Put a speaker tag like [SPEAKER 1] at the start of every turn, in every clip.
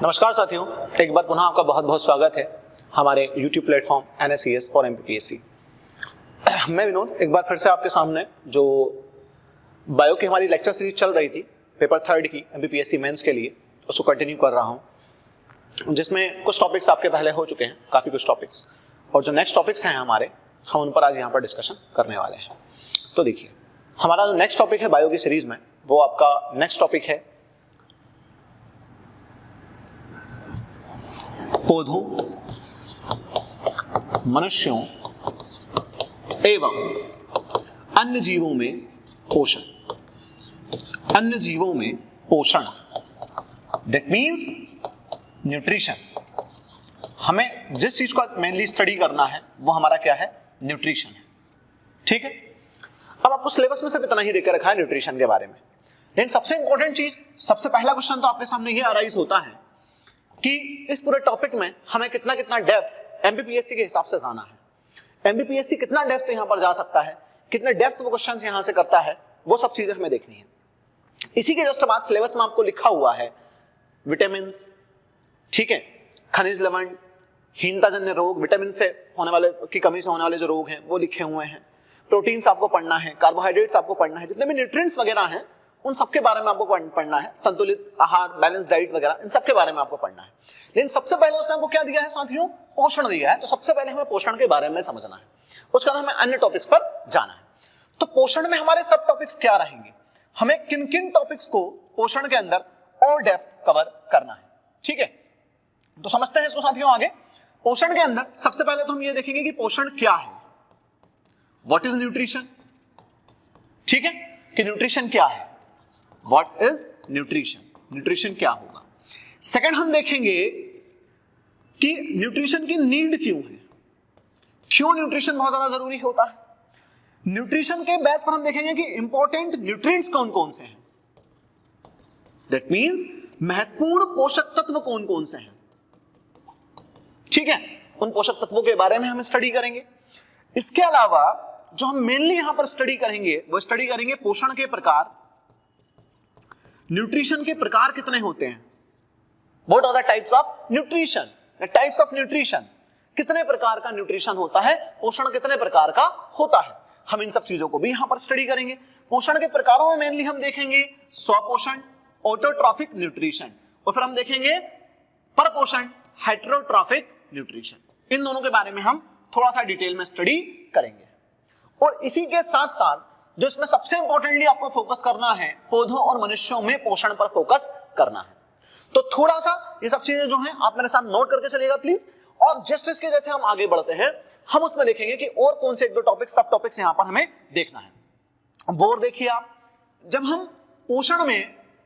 [SPEAKER 1] नमस्कार साथियों, एक बार पुनः आपका बहुत बहुत स्वागत है हमारे YouTube platform NSCS for MPPSC। मैं विनोद एक बार फिर से आपके सामने जो बायो की हमारी लेक्चर सीरीज चल रही थी पेपर 3 की MPPSC मेंस के लिए, उसको कंटिन्यू कर रहा हूं, जिसमें कुछ टॉपिक्स आपके पहले हो चुके हैं, काफ़ी कुछ टॉपिक्स, और जो नेक्स्ट टॉपिक्स हैं हमारे, हम उन पर आज यहाँ पर डिस्कशन करने वाले हैं। तो देखिए, हमारा जो नेक्स्ट टॉपिक है बायो की सीरीज में, वो आपका नेक्स्ट टॉपिक है पौधों, मनुष्यों एवं अन्य जीवों में पोषण। अन्य जीवों में पोषण, दैट मीन्स न्यूट्रिशन। हमें जिस चीज को मेनली स्टडी करना है वो हमारा क्या है? न्यूट्रिशन है। ठीक है, अब आपको सिलेबस में सिर्फ इतना ही देकर रखा है न्यूट्रिशन के बारे में, लेकिन सबसे इंपॉर्टेंट चीज, सबसे पहला क्वेश्चन तो आपके सामने ये अराइज होता है कि इस पूरे टॉपिक में हमें कितना कितना डेप्थ एमपीपीएससी के हिसाब से जाना है। एमपीपीएससी कितना डेप्थ यहां पर जा सकता है, कितने डेप्थ वो क्वेश्चंस यहां से करता है, वो सब चीजें हमें देखनी है। इसी के जस्ट बाद सिलेबस में आपको लिखा हुआ है विटामिन, ठीक है, खनिज लवण, हीनताजन्य रोग, विटामिन से होने वाले की कमी से होने वाले जो रोग हैं वो लिखे हुए हैं। प्रोटीन्स आपको पढ़ना है, कार्बोहाइड्रेट्स आपको पढ़ना है, जितने भी न्यूट्रिएंट्स वगैरह हैं उन सबके बारे में आपको पढ़ना है, संतुलित आहार, बैलेंस डाइट वगैरह, इन सबके बारे में आपको पढ़ना है। लेकिन सबसे पहले उसने आपको क्या दिया है साथियों? पोषण दिया है। तो सबसे पहले हमें पोषण के बारे में समझना है, उसके बाद हमें अन्य टॉपिक्स पर जाना है। तो पोषण में हमारे सब टॉपिक्स क्या रहेंगे, हमें किन किन टॉपिक्स को पोषण के अंदर और डेप्थ कवर करना है। ठीक है, तो समझते हैं इसको साथियों आगे। पोषण के अंदर सबसे पहले तो हम ये देखेंगे कि पोषण क्या है, व्हाट इज न्यूट्रिशन। ठीक है, कि न्यूट्रिशन क्या है, व्हाट इज न्यूट्रिशन, न्यूट्रिशन क्या होगा। सेकंड हम देखेंगे कि न्यूट्रिशन की नीड क्यों है, क्यों न्यूट्रिशन बहुत ज्यादा जरूरी होता है। न्यूट्रिशन के बेस पर हम देखेंगे कि इंपॉर्टेंट न्यूट्रिएंट्स कौन कौन से हैं, दैट मींस महत्वपूर्ण पोषक तत्व कौन कौन से हैं। ठीक है, उन पोषक तत्वों के बारे में हम स्टडी करेंगे। इसके अलावा जो हम मेनली यहां पर स्टडी करेंगे वो स्टडी करेंगे पोषण के प्रकार, न्यूट्रिशन के प्रकार कितने होते हैं, what are the types of nutrition, the types of nutrition, कितने प्रकार का न्यूट्रिशन होता है, पोषण कितने प्रकार का होता है, हम इन सब चीजों को भी यहां पर स्टडी करेंगे। पोषण के प्रकारों में मेनली हम देखेंगे स्वपोषण, ऑटोट्रॉफिक न्यूट्रिशन, और फिर हम देखेंगे परपोषण, हेटेरोट्रॉफिक न्यूट्रिशन। इन दोनों के बारे में हम थोड़ा सा डिटेल में स्टडी करेंगे। और इसी के साथ साथ जो इसमें सबसे इंपॉर्टेंटली आपको फोकस करना है, पौधों और मनुष्यों में पोषण पर फोकस करना है। तो थोड़ा सा ये सब चीजें जो हैं आप मेरे साथ नोट करके चलिएगा प्लीज। और जस्ट इसके जैसे हम आगे बढ़ते हैं, हम उसमें देखेंगे कि और कौन से एक दो टॉपिक, सब टॉपिक्स यहां पर हमें देखना है। वो देखिए आप, जब हम पोषण में,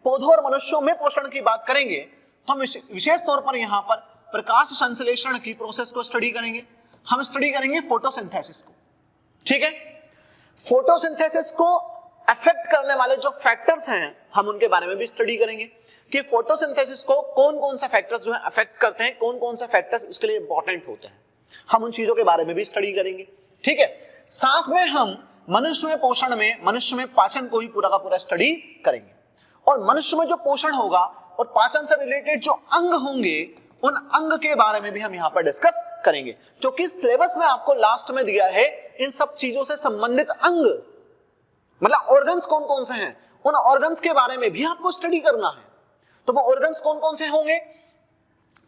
[SPEAKER 1] पौधों और मनुष्यों में पोषण की बात करेंगे तो हम विशेष तौर पर यहां पर प्रकाश संश्लेषण की प्रोसेस को स्टडी करेंगे। हम स्टडी करेंगे फोटोसिंथेसिस को। ठीक है, फोटोसिंथेसिस को अफेक्ट करने वाले जो फैक्टर्स हैं हम उनके बारे में भी स्टडी करेंगे कि फोटोसिंथेसिस को कौन कौन से फैक्टर्स जो है अफेक्ट करते हैं, कौन कौन से फैक्टर्स इसके लिए इंपॉर्टेंट होते हैं, हम उन चीजों के बारे में भी स्टडी करेंगे। ठीक है, साथ में हम मनुष्य में पोषण में, मनुष्य में पाचन को भी पूरा का पूरा स्टडी करेंगे। और मनुष्य में जो पोषण होगा और पाचन से रिलेटेड जो अंग होंगे, उन अंग के बारे में भी हम यहां पर डिस्कस करेंगे, क्योंकि सिलेबस में आपको लास्ट में दिया है इन सब चीजों से संबंधित अंग, मतलब ऑर्गन्स कौन कौन से हैं, उन ऑर्गन्स के बारे में भी आपको स्टडी करना है। तो वो ऑर्गन्स कौन कौन से होंगे,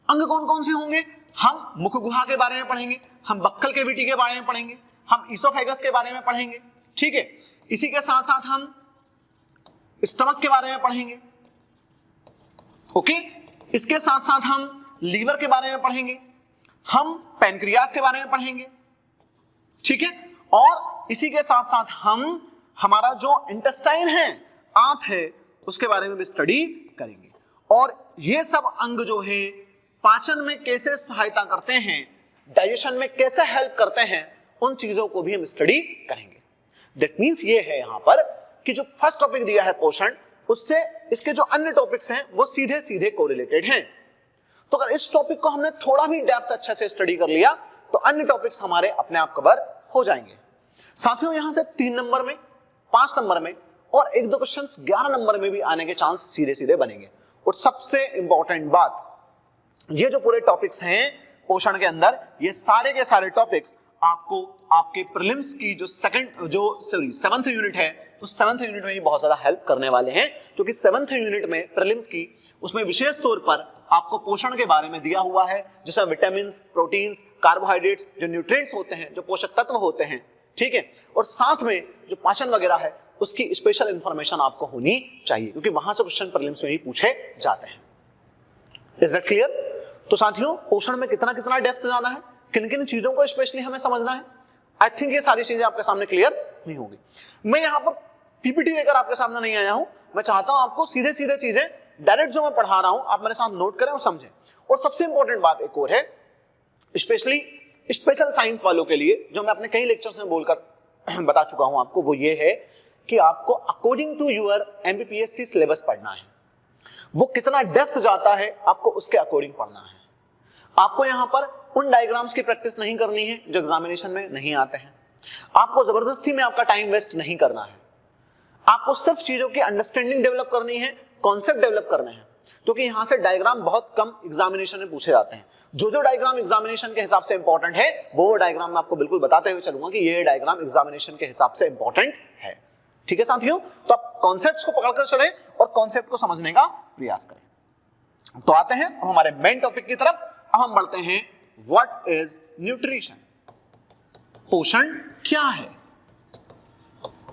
[SPEAKER 1] अंग कौन कौन से होंगे, हम मुख गुहा के बारे में पढ़ेंगे, हम बक्कल कैविटी के बारे में पढ़ेंगे, हम ईसोफेगस के बारे में पढ़ेंगे। ठीक है, इसी के साथ साथ हम स्टमक के बारे में पढ़ेंगे। ओके, इसके साथ साथ हम लीवर के बारे में पढ़ेंगे, हम पैनक्रियास के बारे में पढ़ेंगे। ठीक है, और इसी के साथ साथ हम हमारा जो इंटेस्टाइन है, आंत है, उसके बारे में भी स्टडी करेंगे। और ये सब अंग जो है पाचन में कैसे सहायता करते हैं, डाइजेशन में कैसे हेल्प करते हैं, उन चीजों को भी हम स्टडी करेंगे। दैट मींस ये है यहां पर कि जो फर्स्ट टॉपिक दिया है पोषण, उससे इसके जो अन्य टॉपिक्स हैं वो सीधे सीधे कोरिलेटेड हैं। तो अगर इस टॉपिक को हमने थोड़ा भी डेप्थ अच्छे से स्टडी कर लिया तो अन्य टॉपिक्स हमारे अपने आप कवर हो जाएंगे। साथियों, यहां से 3 नंबर में, 5 नंबर में और 1-2 क्वेश्चंस 11 नंबर में भी आने के चांस सीधे सीधे बनेंगे। और सबसे इंपॉर्टेंट बात, ये जो पूरे टॉपिक्स हैं पोषण के अंदर, ये सारे के सारे टॉपिक्स आपको आपके प्रीलिम्स की जो सेवंथ यूनिट है, तो सेवंथ यूनिट में भी बहुत ज्यादा हेल्प करने वाले हैं, क्योंकि सेवंथ यूनिट में प्रीलिम्स की उसमें विशेष तौर पर आपको पोषण के बारे में दिया हुआ है, जिसमें विटामिन, प्रोटीन्स, कार्बोहाइड्रेट्स, जो न्यूट्रिएंट्स होते हैं, जो पोषक तत्व होते हैं, ठीक है, और साथ में जो पाचन वगैरह है उसकी स्पेशल इंफॉर्मेशन आपको होनी चाहिए, क्योंकि वहां से क्वेश्चन प्रीलिम्स में भी पूछे जाते हैं। Is that clear? तो साथियों, पोषण में कितना कितना डेप्थ जाना है, किन किन चीजों को स्पेशली हमें समझना है, आई थिंक ये सारी चीजें आपके सामने क्लियर नहीं होगी। मैं यहां पर पीपीटी लेकर आपके सामने नहीं आया हूं, मैं चाहता हूं आपको सीधे सीधे चीजें डायरेक्ट जो मैं पढ़ा रहा हूं आप मेरे साथ नोट करें और समझें। और सबसे इंपॉर्टेंट बात एक और है, स्पेशली स्पेशल साइंस वालों के लिए, जो मैं अपने कई लेक्चर्स में बोलकर बता चुका हूं आपको, वो ये है कि आपको according to your MPPSC syllabus पढ़ना है। वो कितना डेप्थ जाता है आपको उसके अकॉर्डिंग पढ़ना है। आपको यहां पर उन डायग्राम्स की प्रैक्टिस नहीं करनी है जो एग्जामिनेशन में नहीं आते हैं। आपको जबरदस्ती में आपका टाइम वेस्ट नहीं करना है। आपको सिर्फ चीजों की अंडरस्टैंडिंग डेवलप करनी है, कॉन्सेप्ट डेवलप करने हैं, क्योंकि यहां से डायग्राम बहुत कम एग्जामिनेशन में पूछे जाते हैं। जो डायग्राम एग्जामिनेशन के हिसाब से इंपॉर्टेंट है वो डायग्राम मैं आपको बिल्कुल बताते हुए चलूंगा कि ये डायग्राम एग्जामिनेशन के हिसाब से इंपॉर्टेंट है। ठीक है साथियों, तो आप कॉन्सेप्ट्स को पकड़कर चलें और कॉन्सेप्ट को समझने का प्रयास करें। तो आते हैं अब हमारे मेन टॉपिक की तरफ। अब हम बढ़ते हैं, व्हाट इज न्यूट्रिशन, पोषण क्या है।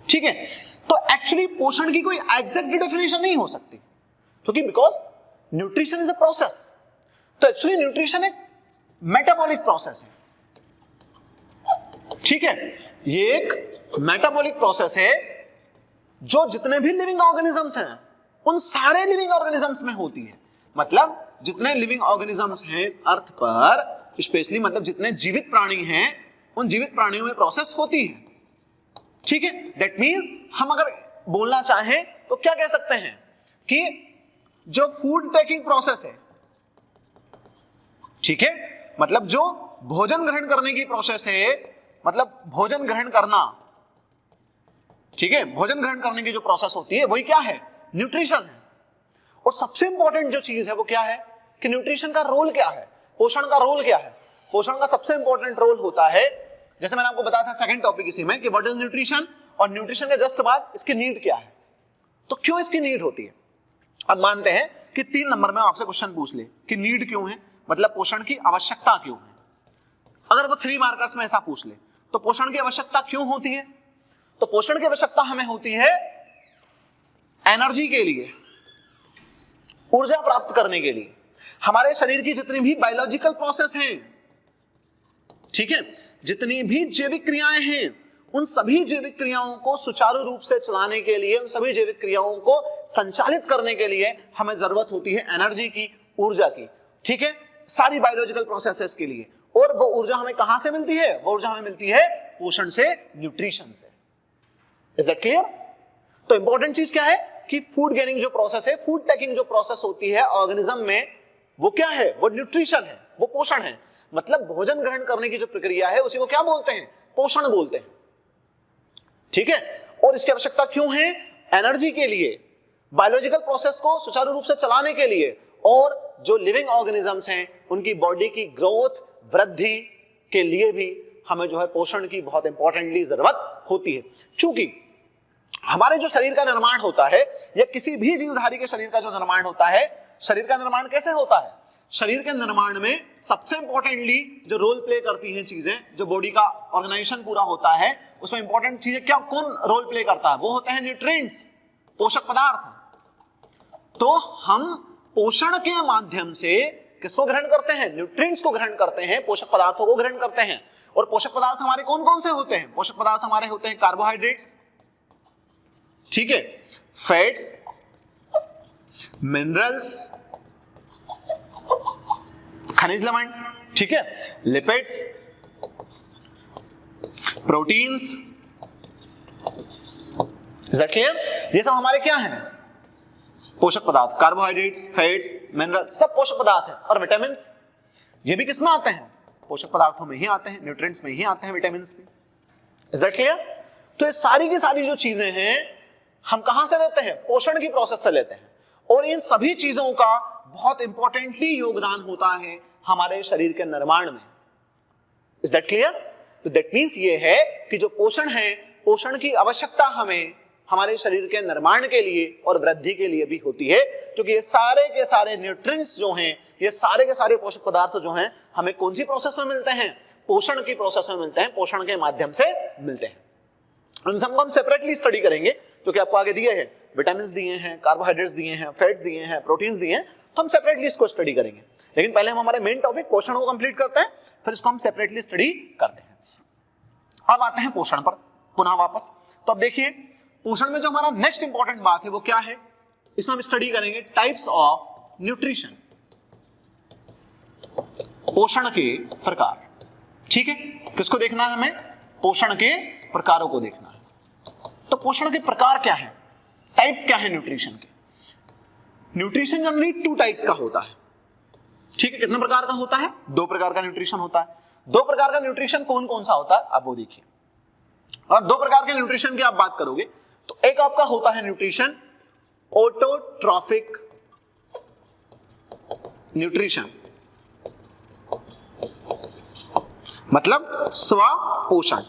[SPEAKER 1] ठीक है, तो एक्चुअली पोषण की कोई एग्जैक्ट डेफिनेशन नहीं हो सकती, क्योंकि because nutrition is a process. तो एक्चुअली न्यूट्रिशन एक मेटाबॉलिक प्रोसेस है। ठीक है, ये एक मेटाबॉलिक प्रोसेस है जो जितने भी लिविंग ऑर्गेनिजम्स हैं उन सारे लिविंग ऑर्गेनिजम्स में होती है। मतलब जितने लिविंग ऑर्गेनिजम्स हैं इस अर्थ पर, स्पेशली मतलब जितने जीवित प्राणी हैं उन जीवित प्राणियों में प्रोसेस होती है। ठीक है, दैट मींस हम अगर बोलना चाहें तो क्या कह सकते हैं कि जो फूड टेकिंग प्रोसेस है, ठीक है, मतलब जो भोजन ग्रहण करने की प्रोसेस है, मतलब भोजन ग्रहण करना, ठीक है, भोजन ग्रहण करने की जो प्रोसेस होती है वही क्या है, न्यूट्रिशन है। और सबसे इंपॉर्टेंट जो चीज है वो क्या है कि न्यूट्रिशन का रोल क्या है, पोषण का रोल क्या है। पोषण का सबसे इंपॉर्टेंट रोल होता है, जैसे मैंने आपको बताया था सेकंड टॉपिक इसी में, कि व्हाट इज न्यूट्रिशन, और न्यूट्रिशन के जस्ट बाद इसकी नीड क्या है, तो क्यों इसकी नीड होती है। अब मानते हैं कि 3 नंबर में आपसे क्वेश्चन पूछ ले कि नीड क्यों है, मतलब पोषण की आवश्यकता क्यों है। अगर वो 3 मार्कर्स में ऐसा पूछ ले तो पोषण की आवश्यकता क्यों होती है, तो पोषण की आवश्यकता हमें होती है एनर्जी के लिए, ऊर्जा प्राप्त करने के लिए। हमारे शरीर की जितनी भी बायोलॉजिकल प्रोसेस हैं, ठीक है, जितनी भी जैविक क्रियाएं हैं, उन सभी जैविक क्रियाओं को सुचारू रूप से चलाने के लिए, उन सभी जैविक क्रियाओं को संचालित करने के लिए हमें जरूरत होती है एनर्जी की, ऊर्जा की। ठीक है, सारी बायोलॉजिकल प्रोसेसेस के लिए। और वो ऊर्जा हमें कहां से मिलती है, वो ऊर्जा हमें मिलती है पोषण से, न्यूट्रिशन से। Is that clear? तो इंपॉर्टेंट चीज क्या है कि फूड गेनिंग जो प्रोसेस है, फूड टेकिंग जो प्रोसेस होती है ऑर्गेनिज्म में, वो क्या है, वो न्यूट्रिशन है, वो पोषण है। मतलब भोजन ग्रहण करने की जो प्रक्रिया है उसी को क्या बोलते हैं, पोषण बोलते हैं। ठीक है, और इसकी आवश्यकता क्यों है, एनर्जी के लिए, बायोलॉजिकल प्रोसेस को सुचारू रूप से चलाने के लिए, और जो लिविंग ऑर्गेनिजम्स हैं उनकी बॉडी की ग्रोथ, वृद्धि के लिए भी हमें जो है पोषण की बहुत इंपॉर्टेंटली जरूरत होती है। चूंकि हमारे जो शरीर का निर्माण होता है या किसी भी जीवधारी के शरीर का जो निर्माण होता है, शरीर का निर्माण कैसे होता है, शरीर के निर्माण में सबसे इंपॉर्टेंटली जो रोल प्ले करती हैं चीजें, जो बॉडी का ऑर्गेनाइजेशन पूरा होता है उसमें इंपॉर्टेंट चीजें क्या, कौन रोल प्ले करता है, वो होते हैं न्यूट्रिएंट्स, पोषक पदार्थ। तो हम पोषण के माध्यम से किसको ग्रहण करते हैं, न्यूट्रिएंट्स को ग्रहण करते हैं, पोषक पदार्थों को ग्रहण करते हैं। और पोषक पदार्थ हमारे कौन कौन से होते हैं, पोषक पदार्थ हमारे होते हैं कार्बोहाइड्रेट्स, ठीक है, फैट्स, मिनरल्स, खनिज लवण, ठीक है, lipids, proteins. Is that clear? ये सब हमारे क्या हैं, पोषक पदार्थ, कार्बोहाइड्रेट्स, फैट्स, मिनरल्स, सब पोषक पदार्थ हैं। और विटामिन ये भी किसमें आते हैं, पोषक पदार्थों में ही आते हैं, न्यूट्रिएंट्स में ही आते हैं विटामिन भी। Is that clear? तो ये सारी की सारी जो चीजें हैं हम कहां से लेते हैं, पोषण की प्रोसेस से लेते हैं। और इन सभी चीजों का बहुत इंपॉर्टेंटली योगदान होता है हमारे शरीर के निर्माण में। Is that clear? तो दैट मीन्स ये है कि जो पोषण है, पोषण की आवश्यकता हमें हमारे शरीर के निर्माण के लिए और वृद्धि के लिए भी होती है, क्योंकि ये सारे के सारे न्यूट्रिएंट्स जो हैं, ये सारे के सारे पोषक पदार्थ जो हैं, हमें कौन सी प्रोसेस में मिलते हैं? पोषण की प्रोसेस में मिलते हैं, पोषण के माध्यम से मिलते हैं। उन सबको हम सेपरेटली स्टडी करेंगे, क्योंकि आपको आगे दिए हैं, विटामिन दिए हैं, कार्बोहाइड्रेट्स दिए हैं, फैट्स दिए हैं, प्रोटीन्स दिए हैं, तो हम सेपरेटली इसको स्टडी करेंगे। लेकिन पहले हम हमारे मेन टॉपिक पोषण को कंप्लीट करते हैं, फिर इसको हम सेपरेटली स्टडी करते हैं। अब आते हैं पोषण पर पुनः वापस। तो अब देखिए, पोषण में जो हमारा नेक्स्ट इंपॉर्टेंट बात है वो क्या है? इसमें हम स्टडी करेंगे टाइप्स ऑफ न्यूट्रिशन, पोषण के प्रकार। ठीक है, किसको देखना है हमें? पोषण के प्रकारों को देखना है। तो पोषण के प्रकार क्या है, टाइप्स क्या है न्यूट्रिशन के? न्यूट्रिशन जनरली 2 टाइप्स का होता है। ठीक है, कितने प्रकार का होता है? 2 प्रकार का न्यूट्रिशन होता है। 2 प्रकार का न्यूट्रिशन कौन कौन सा होता है आप वो देखिए। और 2 प्रकार के न्यूट्रिशन की आप बात करोगे तो एक आपका होता है न्यूट्रिशन ऑटोट्रॉफिक न्यूट्रिशन, मतलब स्वपोषण।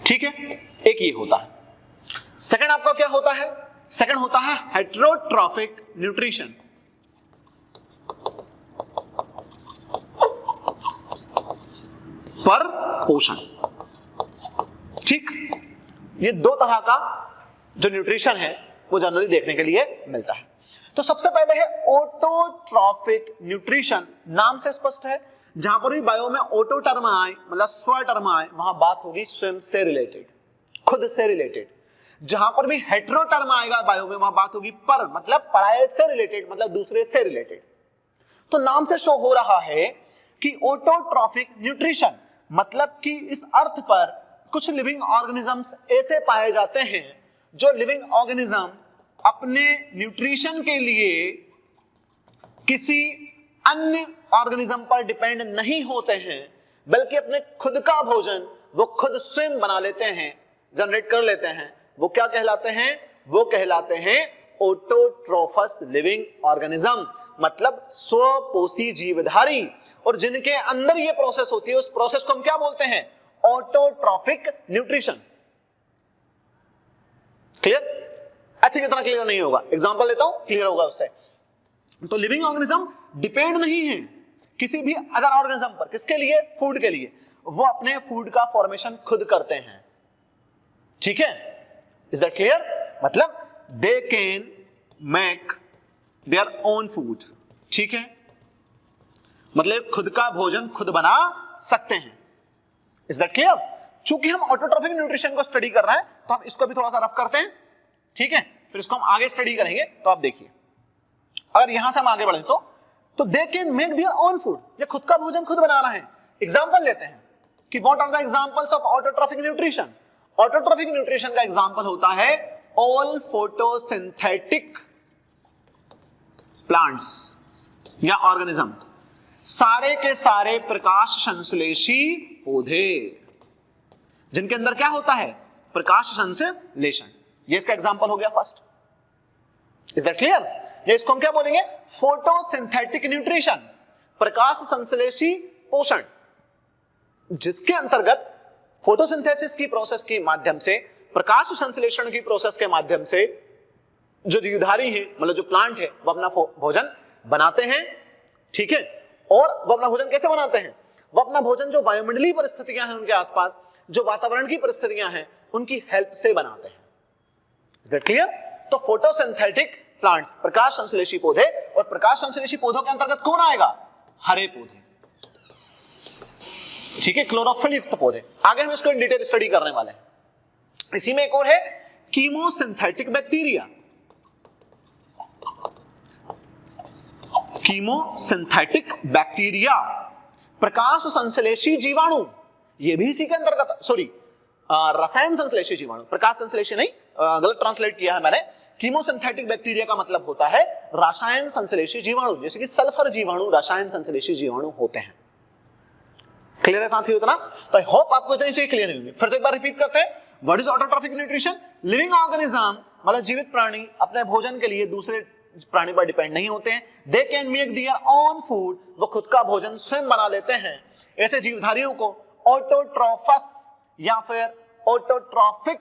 [SPEAKER 1] ठीक है, एक ये होता है। सेकंड आपका क्या होता है? सेकंड होता है हेटेरोट्रॉफिक न्यूट्रिशन, पर पोषण। ठीक, ये 2 तरह का जो न्यूट्रिशन है वो जनरली देखने के लिए मिलता है। तो सबसे पहले है ऑटोट्रॉफिक न्यूट्रिशन। नाम से स्पष्ट है, जहां पर भी बायो में ऑटो टर्म आए, मतलब स्व टर्म आए, वहां बात होगी स्वयं से रिलेटेड, खुद से रिलेटेड। जहां पर भी हेटेरो टर्म आएगा बायो में, वहां बात होगी पर, मतलब पराये से रिलेटेड, मतलब दूसरे से रिलेटेड। तो नाम से शो हो रहा है कि ऑटोट्रॉफिक न्यूट्रिशन, मतलब कि इस अर्थ पर कुछ लिविंग ऑर्गेनिजम्स ऐसे पाए जाते हैं जो लिविंग ऑर्गेनिज्म अपने न्यूट्रिशन के लिए किसी अन्य ऑर्गेनिज्म पर डिपेंड नहीं होते हैं, बल्कि अपने खुद का भोजन वो खुद स्वयं बना लेते हैं, जनरेट कर लेते हैं। वो क्या कहलाते हैं? वो कहलाते हैं ऑटोट्रोफस लिविंग ऑर्गेनिज्म, मतलब स्वपोषी जीवधारी। और जिनके अंदर ये प्रोसेस होती है, उस प्रोसेस को हम क्या बोलते हैं? Autotrophic nutrition. Clear? I think इतना क्लियर नहीं होगा, एग्जांपल लेता हूं, क्लियर होगा उससे। तो लिविंग ऑर्गेनिज्म डिपेंड नहीं है किसी भी अदर ऑर्गेनिज्म पर, किसके लिए? फूड के लिए। वो अपने फूड का फॉर्मेशन खुद करते हैं। ठीक है, इज दैट क्लियर? मतलब they can make their own food. ठीक है, मतलब खुद का भोजन खुद बना सकते हैं। Is that clear? चूंकि हम ऑटोट्रॉफिक न्यूट्रिशन को स्टडी कर रहे हैं, तो हम इसको भी थोड़ा सा रफ करते हैं। ठीक है, फिर इसको हम आगे स्टडी करेंगे। तो आप देखिए, अगर यहां से हम आगे बढ़े तो दे can make their own food, ये खुद का भोजन खुद बना रहे हैं। एग्जांपल लेते हैं कि what are the examples of autotrophic nutrition. Autotrophic nutrition का एग्जांपल होता है ऑल फोटोसिंथेटिक प्लांट्स या ऑर्गेनिज्म, सारे के सारे प्रकाश संश्लेषी पौधे, जिनके अंदर क्या होता है? प्रकाश संश्लेषण। ये इसका एग्जांपल हो गया फर्स्ट। Is that clear? ये इसको हम क्या बोलेंगे? फोटोसिंथेटिक न्यूट्रिशन, प्रकाश संश्लेषी पोषण, जिसके अंतर्गत फोटोसिंथेसिस की प्रोसेस के माध्यम से, प्रकाश संश्लेषण की प्रोसेस के माध्यम से जो जीवधारी है, मतलब जो प्लांट है, वो अपना भोजन बनाते हैं। ठीक है, और वो अपना भोजन कैसे बनाते हैं? वो अपना भोजन जो वायुमंडलीय परिस्थितियां हैं उनके आसपास, जो वातावरण की परिस्थितियां हैं, उनकी हेल्प से बनाते हैं। Is that clear? तो फोटोसिंथेटिक प्लांट्स, प्रकाश संश्लेषी पौधे, और प्रकाश संश्लेषी पौधों के अंतर्गत कौन आएगा? हरे पौधे। ठीक है, क्लोरोफिल युक्त पौधे। आगे हम इसको इन डिटेल स्टडी करने वाले हैं। इसी में एक और है कीमोसिंथेटिक बैक्टीरिया। कीमोसिंथेटिक बैक्टीरिया, प्रकाश संश्लेषी जीवाणु, ये भी इसी के अंतर्गत, सॉरी रसायन संश्लेषी जीवाणु, प्रकाश संश्लेषी नहीं, गलत ट्रांसलेट किया है मैंने। कीमोसिंथेटिक बैक्टीरिया का मतलब होता है रसायन संश्लेषी जीवाणु, जैसे कि सल्फर जीवाणु रसायन संश्लेषी जीवाणु होते हैं। क्लियर है साथियों इतना? तो आई होप आपको इतनी चीजें क्लियर होंगी। फिर से एक बार रिपीट करते हैं, what is autotrophic nutrition? Living organism, मतलब जीवित प्राणी अपने भोजन के लिए दूसरे प्राणी पर डिपेंड नहीं होते हैं। दे can make their own food, वो खुद का भोजन स्वयं बना लेते हैं। ऐसे जीवधारियों को ऑटोट्रॉफस या फिर ऑटोट्रॉफिक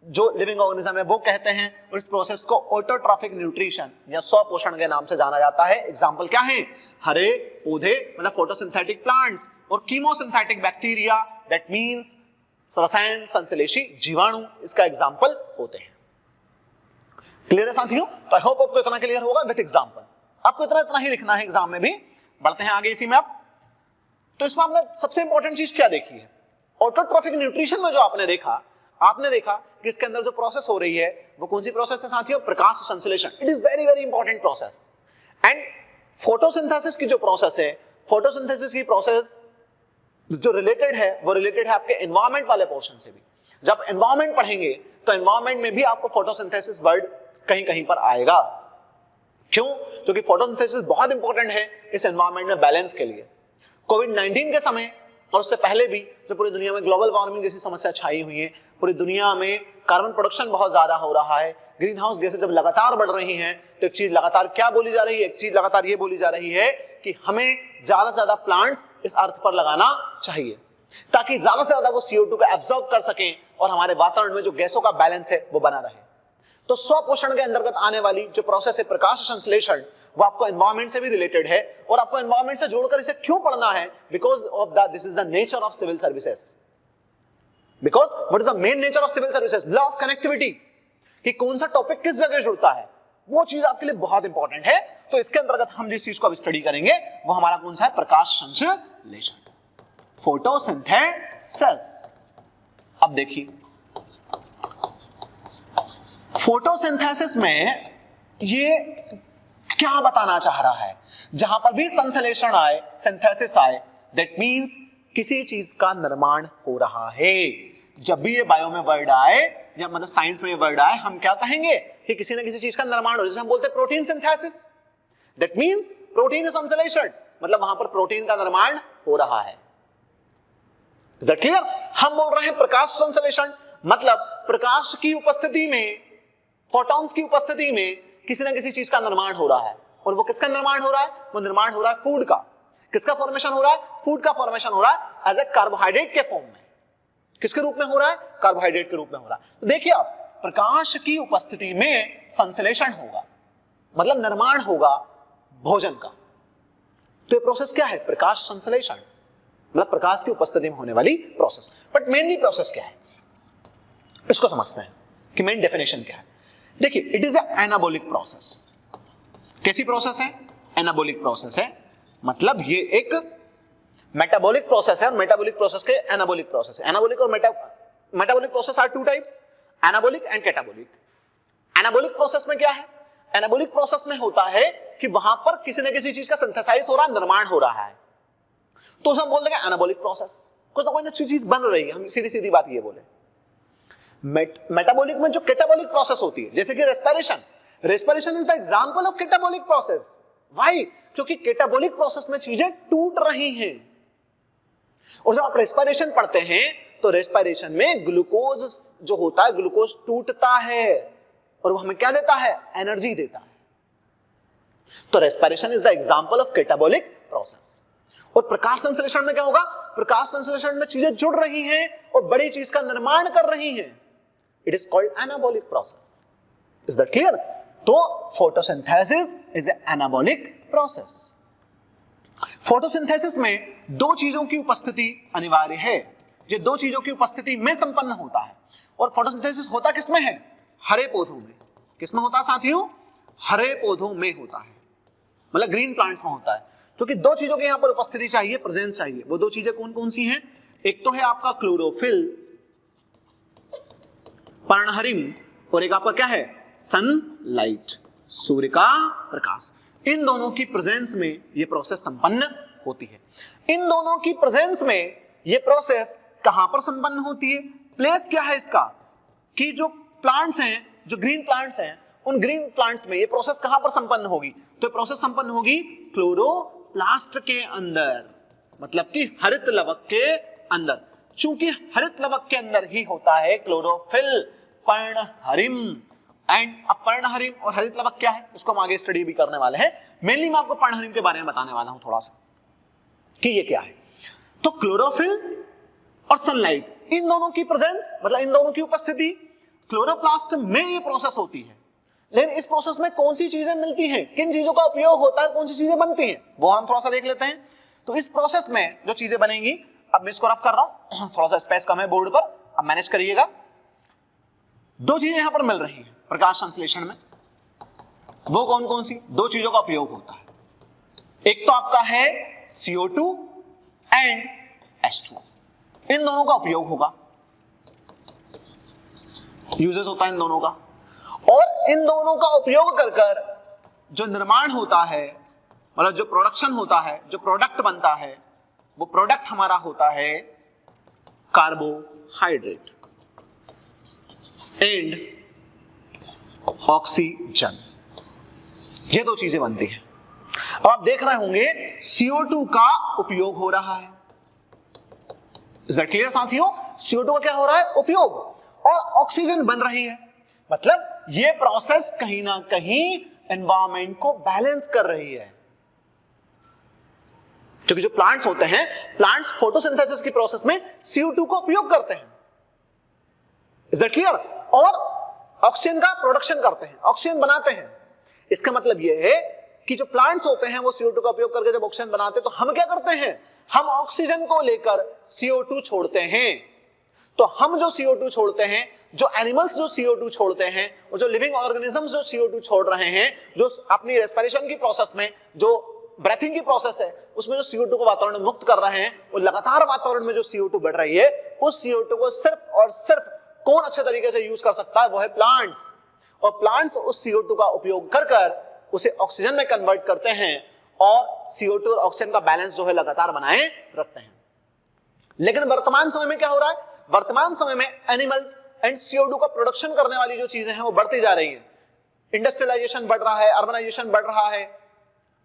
[SPEAKER 1] जो लिविंग ऑर्गेनिज्म है वो कहते हैं, और इस प्रोसेस को ऑटोट्रॉफिक न्यूट्रिशन या स्वपोषण के नाम से जाना जाता है। एग्जांपल क्या है? हरे पौधे मतलब फोटोसिंथेटिक प्लांट्स, और कीमोसिंथेटिक बैक्टीरिया दैट मींस रसायन संश्लेषी जीवाणु इसका एग्जांपल होते हैं। क्लियर है साथियों? तो आई होप आपको इतना क्लियर होगा विद एग्जांपल। आपको इतना ही लिखना है एग्जाम में भी। बढ़ते हैं आगे इसी में। आप तो इसमें आपने सबसे इंपॉर्टेंट चीज क्या देखी है? ऑटोट्रॉफिक न्यूट्रिशन में जो आपने देखा कि इसके अंदर जो प्रोसेस हो रही है वो कौन सी प्रोसेस है साथियों? प्रकाश संश्लेषण। It is very very important process. And photosynthesis की जो प्रोसेस है, फोटोसिंथेसिस की प्रोसेस जो रिलेटेड है वो रिलेटेड है आपके एनवायरमेंट वाले पोर्शन से भी। जब एनवायरमेंट पढ़ेंगे तो एनवायरमेंट में भी आपको फोटोसिंथेसिस वर्ड कहीं कहीं पर आएगा। क्यों? क्योंकि फोटोसिंथेसिस बहुत इंपॉर्टेंट है इस एनवायरमेंट में बैलेंस के लिए। कोविड-19 के समय और उससे पहले भी जो पूरी दुनिया में ग्लोबल वार्मिंग जैसी समस्या छाई हुई है, पूरी दुनिया में कार्बन प्रोडक्शन बहुत ज्यादा हो रहा है, ग्रीन हाउस गैसें जब लगातार बढ़ रही हैं, तो एक चीज लगातार क्या बोली जा रही है? एक चीज लगातार ये बोली जा रही है कि हमें ज्यादा से ज्यादा प्लांट्स इस अर्थ पर लगाना चाहिए ताकि ज्यादा से ज्यादा वो CO2 को एब्जॉर्ब कर सकें और हमारे वातावरण में जो गैसों का बैलेंस है वो बना रहे। तो स्वपोषण के अंतर्गत आने वाली जो प्रोसेस है प्रकाश संश्लेषण, वो आपको एनवायरमेंट से भी रिलेटेड है, और आपको एनवायरमेंट से जोड़कर इसे क्यों पढ़ना है? Because of the this is the nature of civil services. Because what is the main nature of civil services? Law of connectivity, कि कौन सा टॉपिक किस जगह जुड़ता है, वो चीज आपके लिए बहुत इंपॉर्टेंट है। तो इसके अंतर्गत हम जिस चीज को अब स्टडी करेंगे वो हमारा कौन सा है? प्रकाश संश्लेषण, फोटोसिंथेसिस। अब देखिए फोटोसिंथेसिस में ये क्या बताना चाह रहा है? जहां पर भी संश्लेषण आए, सिंथेसिस आए, दैट मींस किसी चीज का निर्माण हो रहा है। जब भी ये बायो में वर्ड आए या मतलब साइंस में ये वर्ड आए, हम क्या कहेंगे कि किसी ना किसी चीज का निर्माण हो। जैसे हम बोलते हैं protein synthesis, that means protein संश्लेषण, मतलब वहां पर प्रोटीन का निर्माण हो रहा है। Is that clear? हम बोल रहे हैं प्रकाश संश्लेषण, मतलब प्रकाश की उपस्थिति में, फोटॉन्स की उपस्थिति में किसी ना किसी चीज का निर्माण हो रहा है। और वो किसका निर्माण हो रहा है? वो निर्माण हो रहा है फूड का। किसका फॉर्मेशन हो रहा है? फूड का फॉर्मेशन हो रहा है एज ए कार्बोहाइड्रेट के फॉर्म में। किसके रूप में हो रहा है? कार्बोहाइड्रेट के रूप में हो रहा है। तो देखिए आप, प्रकाश की उपस्थिति में संश्लेषण होगा, मतलब निर्माण होगा भोजन का। तो ये प्रोसेस क्या है? प्रकाश संश्लेषण, मतलब प्रकाश की उपस्थिति में होने वाली प्रोसेस। बट मेनली प्रोसेस क्या है इसको समझते हैं कि मेन डेफिनेशन क्या है। देखिए, इट इज एनाबॉलिक प्रोसेस। कैसी प्रोसेस है? एनाबॉलिक प्रोसेस है, मतलब ये एक मेटाबॉलिक प्रोसेस है और मेटाबॉलिक प्रोसेस के एनाबॉलिक प्रोसेस है। एनाबॉलिक और metabolic process are two types, anabolic and catabolic. Anabolic process में क्या है? एनाबॉलिक प्रोसेस में होता है कि वहां पर किसी न किसी चीज का सिंथेसाइज हो रहा है, निर्माण हो रहा है, तो उसे हम बोल देंगे एनाबॉलिक प्रोसेस। कुछ ना कोई अच्छी चीज बन रही है, हम सीधी सीधी बात ये बोले। मेटाबॉलिक में जो कैटाबॉलिक प्रोसेस होती है, जैसे कि respiration, respiration is the example of catabolic process. Why? क्योंकि कैटाबॉलिक प्रोसेस में चीजें टूट रही हैं। और जब आप रेस्पिरेशन पढ़ते हैं तो रेस्पिरेशन में ग्लूकोज जो होता है, ग्लूकोज टूटता है और वो हमें क्या देता है? एनर्जी देता है। तो respiration is the example of catabolic process. और प्रकाश संश्लेषण में क्या होगा? प्रकाश संश्लेषण में चीजें जुड़ रही हैं और बड़ी चीज का निर्माण कर रही हैं। It is called anabolic process. Is that clear? तो photosynthesis is a anabolic process. Photosynthesis में दो चीजों की उपस्थिति अनिवार्य है। ये दो चीजों की उपस्थिति में संपन्न होता है। और फोटोसिंथेसिस होता किसमें है? हरे पौधों में। किसमें होता है साथियों? हरे पौधों में होता है, मतलब ग्रीन प्लांट्स में होता है। क्योंकि दो चीजों की यहां पर उपस्थिति चाहिए, प्रेजेंस चाहिए। वो दो चीजें कौन कौन सी हैं? एक तो है आपका क्लोरोफिल, पर्णहरिम, और एक आपका क्या है? सनलाइट, सूर्य का प्रकाश। इन दोनों की प्रेजेंस में ये प्रोसेस संपन्न होती है। इन दोनों की प्रेजेंस में ये प्रोसेस कहां पर संपन्न होती है? प्लेस क्या है इसका? कि जो प्लांट्स हैं, जो ग्रीन प्लांट्स हैं, उन ग्रीन प्लांट्स में ये प्रोसेस कहां पर संपन्न होगी? तो ये प्रोसेस संपन्न होगी क्लोरोप्लास्ट के अंदर, मतलब कि हरित लवक के अंदर। चूंकि हरित लवक के अंदर ही होता है क्लोरोफिल, पर्णहरिम एंड अब पर्णहरिम और हरित लवक क्या है, इसको हम आगे स्टडी भी करने वाले हैं। मेनली मैं आपको पर्णहरिम के बारे में बताने वाला हूं थोड़ा सा कि ये क्या है। तो क्लोरोफिल और सनलाइट, इन दोनों की प्रेजेंस, मतलब इन दोनों की उपस्थिति, क्लोरोप्लास्ट में ये प्रोसेस होती है। लेकिन इस प्रोसेस में कौन सी चीजें मिलती हैं, किन चीजों का उपयोग होता है, कौन सी चीजें बनती हैं, वो हम थोड़ा सा देख लेते हैं। तो इस प्रोसेस में जो चीजें बनेंगी, अब मैं इसको रफ कर रहा हूं, थोड़ा सा स्पेस कम है बोर्ड पर, अब मैनेज करिएगा। दो चीजें यहां पर मिल रही हैं प्रकाश संश्लेषण में, वो कौन कौन सी दो चीजों का उपयोग होता है। एक तो आपका है CO2 एंड H2, इन दोनों का उपयोग होगा, यूजेस होता है इन दोनों का। और इन दोनों का उपयोग कर कर जो निर्माण होता है, मतलब जो प्रोडक्शन होता है, जो प्रोडक्ट बनता है, वो प्रोडक्ट हमारा होता है कार्बोहाइड्रेट एंड ऑक्सीजन। ये दो चीजें बनती हैं। अब आप देख रहे होंगे CO2 का उपयोग हो रहा है, इज दैट क्लियर साथियों? CO2 का क्या हो रहा है, उपयोग, और ऑक्सीजन बन रही है। मतलब ये प्रोसेस कहीं ना कहीं एनवायरमेंट को बैलेंस कर रही है, क्योंकि जो प्लांट्स होते हैं, प्लांट्स फोटोसिंथेसिस की प्रोसेस में CO2 को उपयोग करते हैं, इज दैट क्लियर? और ऑक्सीजन का प्रोडक्शन करते हैं, ऑक्सीजन बनाते हैं। इसका मतलब यह है कि जो प्लांट्स होते हैं वो CO2 का उपयोग करके जब ऑक्सीजन बनाते हैं, तो हम क्या करते हैं, हम ऑक्सीजन को लेकर CO2 छोड़ते हैं। तो हम जो CO2 छोड़ते हैं, जो एनिमल्स जो CO2 छोड़ते हैं, और जो लिविंग ऑर्गेनिजम्स जो CO2 छोड़ रहे हैं, जो अपनी रेस्पिरेशन की प्रोसेस में, जो ब्रेथिंग की प्रोसेस है, उसमें जो CO2 को वातावरण में मुक्त कर रहे हैं, वो लगातार वातावरण में जो CO2 बढ़ रही है, उस CO2 को सिर्फ और सिर्फ कौन अच्छे तरीके से यूज कर सकता है, वो है प्लांट्स। और प्लांट्स उस CO2 का उपयोग कर कर उसे ऑक्सीजन में कन्वर्ट करते हैं, और CO2 और ऑक्सीजन का बैलेंस जो है लगातार बनाए रखते हैं। लेकिन वर्तमान समय में क्या हो रहा है, वर्तमान समय में एनिमल्स एंड CO2 का प्रोडक्शन करने वाली जो चीजें हैं वो बढ़ती जा रही हैं। इंडस्ट्रियलाइजेशन बढ़ रहा है, अर्बनाइजेशन बढ़ रहा है,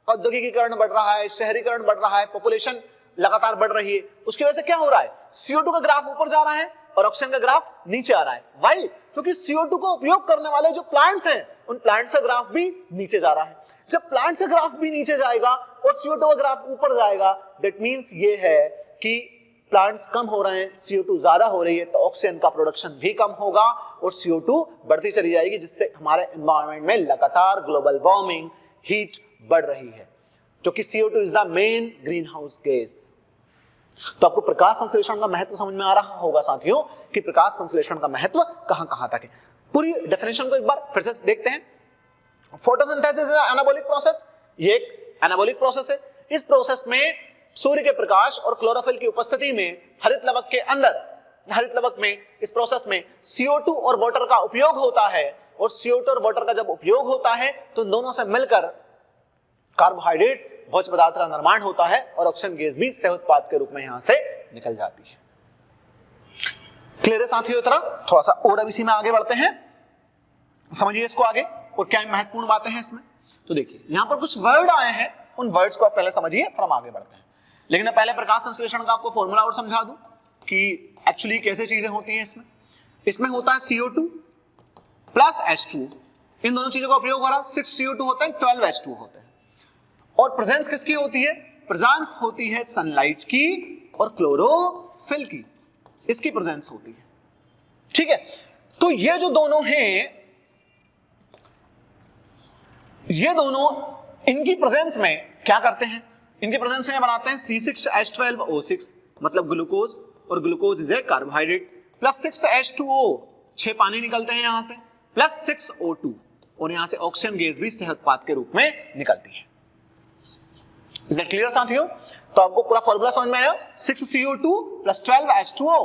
[SPEAKER 1] औद्योगिकीकरण बढ़ रहा है, शहरीकरण बढ़ रहा है, पॉपुलेशन लगातार बढ़ रही है। उसकी वजह से क्या हो रहा है, CO2 का ग्राफ ऊपर जा रहा है और ऑक्सीजन का ग्राफ नीचे आ रहा है। व्हाई? क्योंकि CO2 का उपयोग करने वाले जो प्लांट्स हैं, उन प्लांट्स का ग्राफ भी नीचे जा रहा है। जब प्लांट्स का ग्राफ भी नीचे जाएगा और CO2 का ग्राफ ऊपर जाएगा, दैट मींस ये है कि प्लांट्स कम हो रहे हैं, CO2 ज्यादा हो रही है, तो ऑक्सीजन का प्रोडक्शन भी कम होगा और CO2 बढ़ती चली जाएगी, जिससे हमारे एनवायरनमेंट में लगातार ग्लोबल वार्मिंग, हीट बढ़ रही है, क्योंकि CO2 is the main greenhouse gas. तो आपको प्रकाश संश्लेषण का महत्व समझ में आ रहा होगा साथियों, कि प्रकाश संश्लेषण का महत्व कहां कहां तक है। पूरी डेफिनेशन को एक बार फिर से देखते हैं। फोटोसिंथेसिस इज एनाबॉलिक प्रोसेस, ये एक एनाबॉलिक प्रोसेस है। इस प्रोसेस में सूर्य के प्रकाश और क्लोरोफिल की उपस्थिति में हरित लवक के अंदर, हरित लवक में इस प्रोसेस में CO2 और वाटर का उपयोग होता है, और CO2 और वाटर का जब उपयोग होता है तो दोनों से मिलकर कार्बोहाइड्रेट्स, भोज्य पदार्थ का निर्माण होता है, और ऑक्सीजन गैस भी सह उत्पाद के रूप में यहां से निकल जाती है। क्लियर है साथियों? इतना थोड़ा सा और अब इसी में आगे बढ़ते हैं, समझिए इसको आगे और क्या महत्वपूर्ण बातें हैं इसमें। तो देखिए यहां पर कुछ वर्ड आए हैं, उन वर्ड्स को आप पहले समझिए, फिर हम आगे बढ़ते हैं। लेकिन पहले प्रकाश संश्लेषण का आपको फॉर्मूला और समझा दूं कि एक्चुअली कैसे चीजें होती हैं। इसमें होता है CO2 प्लस H2, इन दोनों चीजों का उपयोग हो रहा है। 6 CO2 होता है, 12 H2 होते हैं। और प्रेजेंस किसकी होती है, प्रेजेंस होती है सनलाइट की और क्लोरोफिल की, इसकी प्रेजेंस होती है। ठीक है, तो ये जो दोनों हैं, ये दोनों इनकी प्रेजेंस में क्या करते हैं, इनकी प्रेजेंस में बनाते हैं C6H12O6, मतलब ग्लूकोज, और glucose is a carbohydrate, plus 6H2O, 6 पानी निकलते हैं यहां से, प्लस 6O2, और यहां से ऑक्सीजन गैस भी सह उत्पाद के रूप में निकलती है। इज दैट क्लियर साथियों? तो आपको पूरा फॉर्मूला समझ में आया। 6CO2 प्लस 12H2O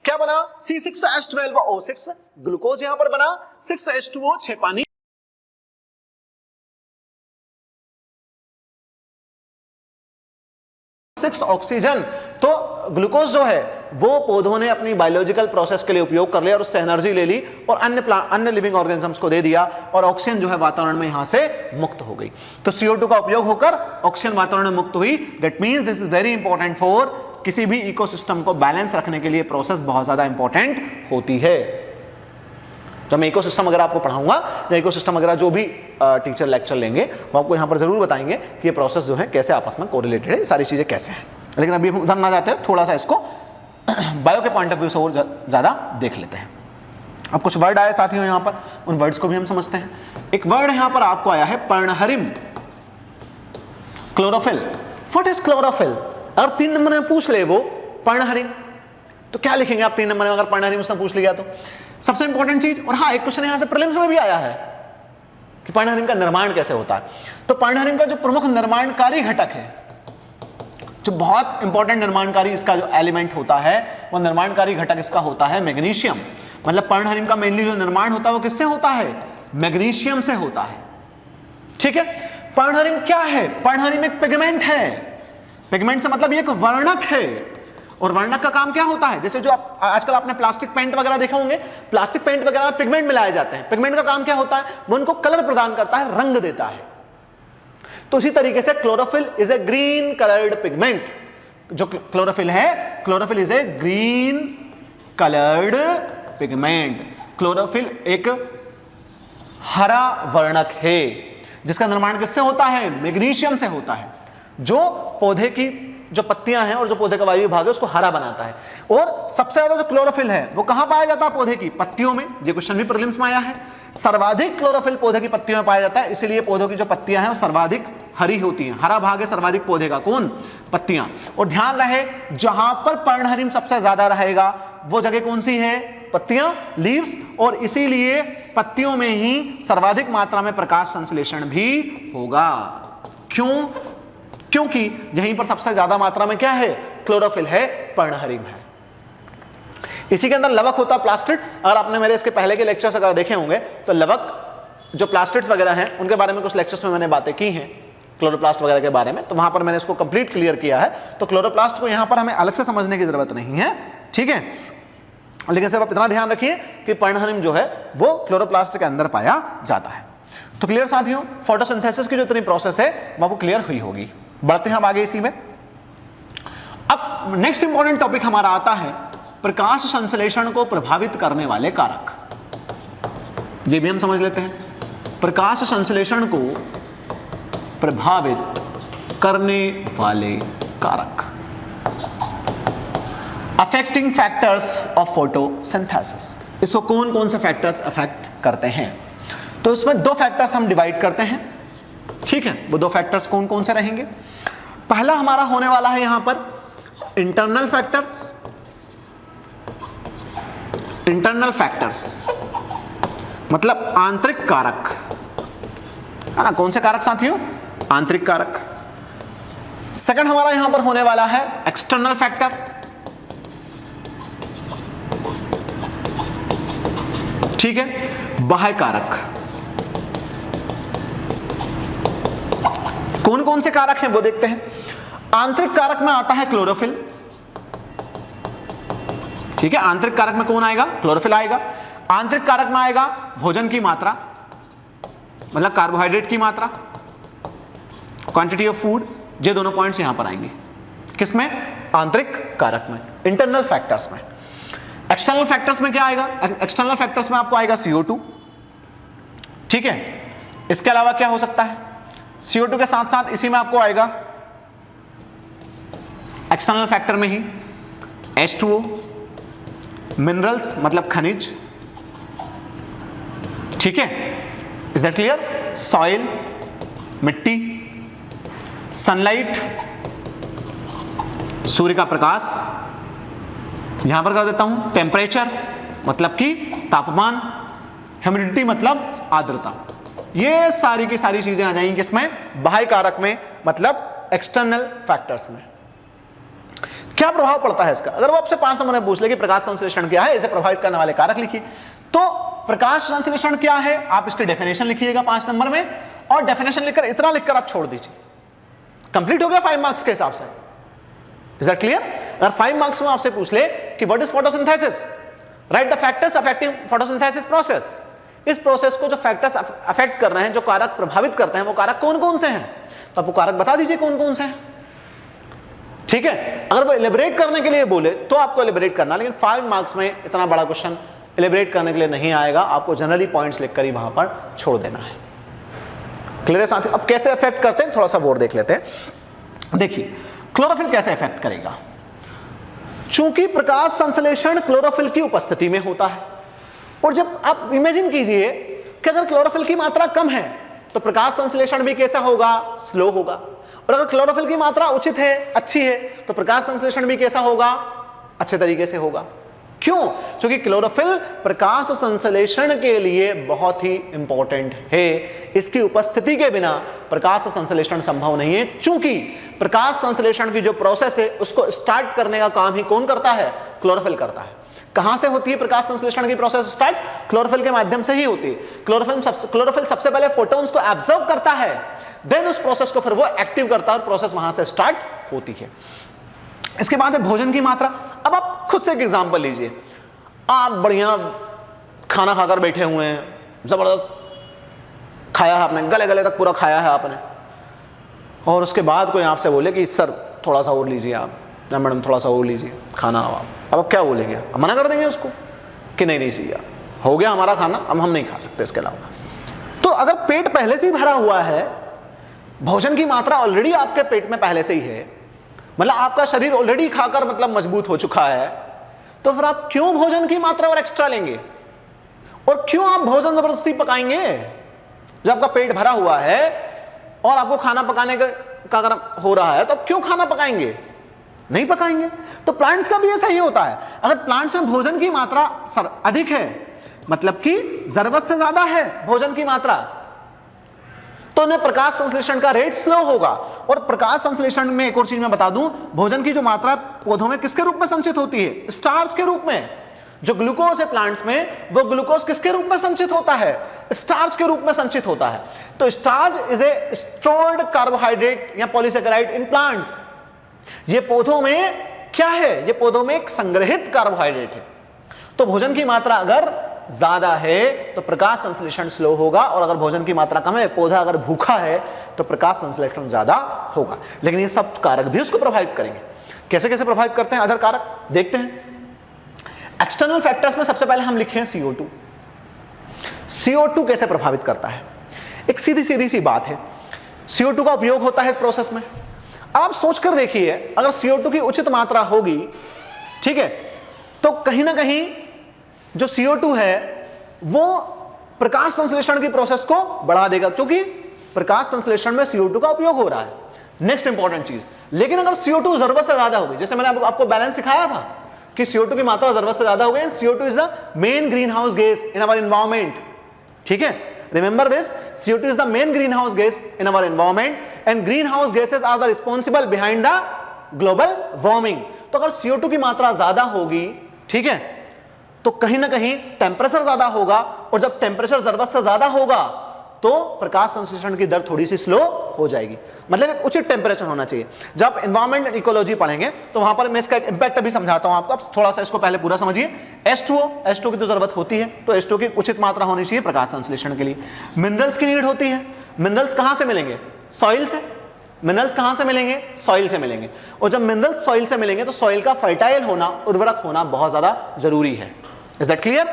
[SPEAKER 1] क्या बना, C6H12O6, ग्लूकोज यहां पर बना, 6H2O 6 पानी, 6 ऑक्सीजन। तो ग्लूकोज जो है वो पौधों ने अपनी बायोलॉजिकल प्रोसेस के लिए उपयोग कर लिया और उससे एनर्जी ले ली और अन्य लिविंग ऑर्गेनिजम्स को दे दिया, और ऑक्सीजन जो है वातावरण में यहां से मुक्त हो गई। तो CO2 का उपयोग होकर ऑक्सीजन वातावरण में मुक्त हुई। That means this is very important for, किसी भी इकोसिस्टम को बैलेंस रखने के लिए प्रोसेस बहुत ज्यादा इंपॉर्टेंट होती है। जब मैं इकोसिस्टम अगर आपको पढ़ाऊंगा या इकोसिस्टम अगर जो भी टीचर लेक्चर लेंगे वो आपको यहाँ पर जरूर बताएंगे कि ये प्रोसेस जो है कैसे आपस में कोरिलेटेड है, सारी चीजें कैसे हैं। लेकिन अभी हम उधर ना जाते हैं, थोड़ा सा इसको बायो के पॉइंट ऑफ व्यू से और ज्यादा देख लेते हैं। अब कुछ वर्ड आए साथियों यहाँ पर, उन वर्ड्स को भी हम समझते हैं। एक वर्ड यहाँ पर आपको आया है पर्णहरिम, क्लोरोफिल। What is chlorophyll? अगर 3 नंबर में पूछ ले वो पर्णहरिम, तो क्या लिखेंगे आप 3 नंबर में अगर पर्णहरिम उसने पूछ लिया तो? सबसे इंपॉर्टेंट चीज, और हाँ एक क्वेश्चन यहाँ से प्रीलिम्स में भी आया है कि पर्णहरिम का निर्माण कैसे होता है। तो पर्णहरिम का जो प्रमुख निर्माणकारी घटक है, जो बहुत इंपॉर्टेंट निर्माणकारी इसका जो एलिमेंट होता है, वो निर्माणकारी घटक इसका होता है मैग्नीशियम। मतलब पर्णहरिम का मेनली जो निर्माण होता है वो किससे होता है? मैग्नीशियम से होता है। ठीक है, पर्णहरिम क्या है? पर्णहरिम एक पिगमेंट है। पिगमेंट से मतलब ये एक वर्णक है, और वर्णक का काम क्या होता है? जैसे जो आजकल आपने प्लास्टिक पेंट वगैरह देखे होंगे, प्लास्टिक पेंट वगैरह में पिगमेंट मिलाए जाते हैं। पिगमेंट का काम क्या होता है? वो उनको कलर प्रदान करता है, रंग देता है। तो इसी तरीके से chlorophyll is a green coloured pigment. जो क्लोरोफिल है, chlorophyll is a green coloured pigment. Chlorophyll एक हरा वर्णक है जिसका निर्माण किससे होता है? मैग्नीशियम से होता है, जो पौधे की जो पत्तियां हैं और जो पौधे का वायु भाग है उसको हरा बनाता है। और सबसे ज्यादा जो क्लोरोफिल है वो कहां पाया जाता है? पौधे की पत्तियों में। ये क्वेश्चन भी प्रीलिम्स में आया है। सर्वाधिक क्लोरोफिल पौधे की पत्तियों में पाया जाता है, इसीलिए पौधों की जो पत्तियां हैं वो सर्वाधिक हरी होती हैं। हरा भाग है सर्वाधिक पौधे का, कौन? पत्तियां। और ध्यान रहे, जहां पर पर्णहरिम सबसे ज्यादा रहेगा वो जगह कौन सी है? पत्तियां, लीव्स। और इसीलिए पत्तियों में ही सर्वाधिक मात्रा में प्रकाश संश्लेषण भी होगा। क्यों? क्योंकि यहीं पर सबसे ज्यादा मात्रा में क्या है? क्लोरोफिल है, पर्णहरिम है। इसी के अंदर लवक होता है, प्लास्टिड। अगर आपने मेरे इसके पहले के लेक्चर्स अगर देखे होंगे तो लवक जो प्लास्टिड्स वगैरह हैं उनके बारे में कुछ लेक्चर्स में मैंने बातें की हैं, क्लोरोप्लास्ट वगैरह के बारे में, तो वहां पर मैंने इसको कंप्लीट क्लियर किया है। तो क्लोरोप्लास्ट को यहां पर हमें अलग से समझने की जरूरत नहीं है, ठीक है। लेकिन सिर्फ आप इतना ध्यान रखिए कि पर्णहरिम जो है वो क्लोरोप्लास्ट के अंदर पाया जाता है। तो क्लियर साथियों, फोटोसिंथेसिस की जो इतनी प्रोसेस है वो आपको क्लियर हुई होगी। बढ़ते हैं हम आगे इसी में। अब नेक्स्ट इंपॉर्टेंट टॉपिक हमारा आता है प्रकाश संश्लेषण को प्रभावित करने वाले कारक। ये भी हम समझ लेते हैं। प्रकाश संश्लेषण को प्रभावित करने वाले कारक, अफेक्टिंग फैक्टर्स ऑफ फोटोसिंथेसिस। इसको कौन कौन से फैक्टर्स अफेक्ट करते हैं? तो इसमें 2 फैक्टर्स हम डिवाइड करते हैं, ठीक है। वो 2 फैक्टर्स कौन कौन से रहेंगे? पहला हमारा होने वाला है यहां पर इंटरनल फैक्टर। इंटरनल फैक्टर्स मतलब आंतरिक कारक, है ना। कौन से कारक साथियों? आंतरिक कारक। सेकंड हमारा यहां पर होने वाला है एक्सटर्नल फैक्टर, ठीक है, बाह्य कारक। कौन कौन से कारक हैं वो देखते हैं। आंतरिक कारक में आता है क्लोरोफिल, ठीक है। आंतरिक कारक में कौन आएगा? क्लोरोफिल आएगा। आंतरिक कारक में आएगा भोजन की मात्रा, मतलब कार्बोहाइड्रेट की मात्रा, क्वांटिटी ऑफ फूड। ये दोनों पॉइंट्स यहां पर आएंगे। किसमें? आंतरिक कारक में, इंटरनल फैक्टर्स में। एक्सटर्नल फैक्टर्स में क्या आएगा? एक्सटर्नल फैक्टर्स में आपको आएगा CO2, ठीक है। इसके अलावा क्या हो सकता है? CO2 के साथ साथ इसी में आपको आएगा एक्सटर्नल फैक्टर में ही H2O, मिनरल्स मतलब खनिज, ठीक है। Is that clear? सॉइल, मिट्टी, सनलाइट, सूर्य का प्रकाश, यहां पर कर देता हूं टेम्परेचर मतलब कि तापमान, ह्यूमिडिटी मतलब आर्द्रता। ये सारी की सारी चीजें आ जाएंगी किसमें? बाह्य कारक में, मतलब एक्सटर्नल फैक्टर्स में। क्या प्रभाव पड़ता है इसका? अगर वो आपसे 5 नंबर में पूछ ले कि प्रकाश संश्लेषण क्या है, इसे प्रभावित करने वाले कारक लिखिए, तो प्रकाश संश्लेषण क्या है आप इसकी डेफिनेशन लिखिएगा 5 नंबर में, और डेफिनेशन लिखकर इतना लिखकर आप छोड़ दीजिए। कंप्लीट हो गया 5 मार्क्स के हिसाब से। Is that clear? अगर 5 मार्क्स में आपसे पूछ ले कि what is photosynthesis, right the factors affecting photosynthesis process. इस प्रोसेस को जो फैक्टर्स अफेक्ट कर रहे हैं, जो कारक प्रभावित करते हैं, वो कारक कौन कौन से हैं? तो आपको कारक बता दीजिए कौन कौन से हैं, ठीक है। अगर वो एलिबरेट करने के लिए बोले तो आपको एलिबरेट करना, लेकिन 5 मार्क्स में इतना बड़ा क्वेश्चन एलिब्रेट करने के लिए नहीं आएगा, आपको जनरली पॉइंट्स लिखकर ही वहां पर छोड़ देना है। क्लियर है साथियों? अब कैसे इफेक्ट करते हैं थोड़ा सा और देख लेते हैं। देखिए क्लोरोफिल कैसे इफेक्ट करेगा। चूंकि प्रकाश संश्लेषण क्लोरोफिल की उपस्थिति में होता है, और जब आप इमेजिन कीजिए कि अगर क्लोरोफिल की मात्रा कम है तो प्रकाश संश्लेषण भी कैसा होगा, स्लो होगा, और अगर क्लोरोफिल की मात्रा उचित है, अच्छी है, तो प्रकाश संश्लेषण भी कैसा होगा, अच्छे तरीके से होगा। क्यों? क्योंकि क्लोरोफिल प्रकाश संश्लेषण के लिए बहुत ही इंपॉर्टेंट है, इसकी उपस्थिति के बिना प्रकाश संश्लेषण संभव नहीं है। चूंकि प्रकाश संश्लेषण की जो प्रोसेस है उसको स्टार्ट करने का काम ही कौन करता है, क्लोरोफिल करता है। कहां से होती है प्रकाश संश्लेषण की प्रोसेस स्टार्ट? क्लोरोफिल के माध्यम से ही होती है। क्लोरोफिल सबसे पहले फोटॉन्स को एब्जॉर्ब करता है, देन उस प्रोसेस को फिर वो एक्टिव करता है और प्रोसेस वहां से स्टार्ट होती है। इसके बाद है भोजन की मात्रा। अब आप खुद से एक एग्जांपल लीजिए, आप बढ़िया खाना खाकर बैठे हुए हैं, जबरदस्त खाया है आपने, गले गले तक पूरा खाया है आपने, और उसके बाद कोई आपसे बोले कि सर थोड़ा सा और लीजिए आप, या मैडम थोड़ा सा और लीजिए खाना। अब क्या बोलेंगे? अब मना कर देंगे उसको कि नहीं चाहिए, हो गया हमारा खाना, अब हम नहीं खा सकते इसके अलावा। तो अगर पेट पहले से ही भरा हुआ है, भोजन की मात्रा ऑलरेडी आपके पेट में पहले से ही है, मतलब आपका शरीर ऑलरेडी खाकर मतलब मजबूत हो चुका है, तो फिर आप क्यों भोजन की मात्रा और एक्स्ट्रा लेंगे, और क्यों आप भोजन जबरदस्ती पकाएंगे? जब आपका पेट भरा हुआ है और आपको खाना पकाने का अगर हो रहा है तो आप क्यों खाना पकाएंगे? नहीं पकाएंगे। तो प्लांट्स का भी ऐसा ही होता है। अगर प्लांट्स में भोजन की मात्रा अधिक है, मतलब कि जरूरत से ज्यादा है भोजन की मात्रा, तो उन्हें प्रकाश संश्लेषण का रेट स्लो होगा। और प्रकाश संश्लेषण में एक और चीज मैं बता दूं, भोजन की जो मात्रा पौधों में किसके रूप में संचित होती है? स्टार्च के रूप में। जो ग्लूकोज है प्लांट्स में, वो ग्लूकोज किसके रूप में संचित होता है? स्टार्च के रूप में संचित होता है। तो starch is a stored carbohydrate या पॉलीसेकेराइड इन प्लांट्स। ये पौधों में क्या है? ये पौधों में एक संग्रहित कार्बोहाइड्रेट है। तो भोजन की मात्रा अगर ज्यादा है तो प्रकाश संश्लेषण स्लो होगा, और अगर भोजन की मात्रा कम है, पौधा अगर भूखा है, तो प्रकाश संश्लेषण ज्यादा होगा। लेकिन ये सब कारक भी उसको प्रभावित करेंगे। कैसे कैसे प्रभावित करते हैं अदर कारक, देखते हैं। एक्सटर्नल फैक्टर्स में सबसे पहले हम लिखे हैं CO2। CO2 कैसे प्रभावित करता है? एक सीधी सीधी सी बात है, CO2 का उपयोग होता है इस प्रोसेस में। आप सोचकर देखिए, अगर CO2 की उचित मात्रा होगी, ठीक है, तो कहीं ना कहीं जो CO2 है वो प्रकाश संश्लेषण की प्रोसेस को बढ़ा देगा, क्योंकि प्रकाश संश्लेषण में CO2 का उपयोग हो रहा है। नेक्स्ट इंपॉर्टेंट चीज, लेकिन अगर CO2 जरूरत से ज्यादा होगी, जैसे मैंने आपको बैलेंस सिखाया था कि CO2 की मात्रा जरूरत से ज्यादा हो गई। CO2 is the main greenhouse gas in our environment, ठीक है, remember this, CO2 is the main greenhouse gas in our environment and greenhouse gases are the responsible behind the global warming. तो अगर CO2 की मात्रा ज्यादा होगी, ठीक है, तो कहीं ना कहीं टेम्परेचर ज्यादा होगा, और जब टेम्परेचर जरूरत से ज्यादा होगा तो प्रकाश संश्लेषण की दर थोड़ी सी स्लो हो जाएगी। मतलब एक उचित टेम्परेचर होना चाहिए। जब एनवायरमेंट एंड इकोलॉजी पढ़ेंगे तो वहां पर मैं इसका एक इंपैक्ट अभी समझाता हूं आपको। अब थोड़ा सा इसको पहले पूरा समझिए। H2O की तो जरूरत होती है, तो H2O की उचित मात्रा होनी चाहिए प्रकाश संश्लेषण के लिए। मिनरल्स की नीड होती है। मिनरल्स कहां से मिलेंगे? सॉइल से। मिनरल्स कहां से मिलेंगे? सॉइल से मिलेंगे। और जब मिनरल्स सॉइल से मिलेंगे तो सॉइल का फर्टाइल होना, उर्वरक होना बहुत ज्यादा जरूरी है। Is that clear?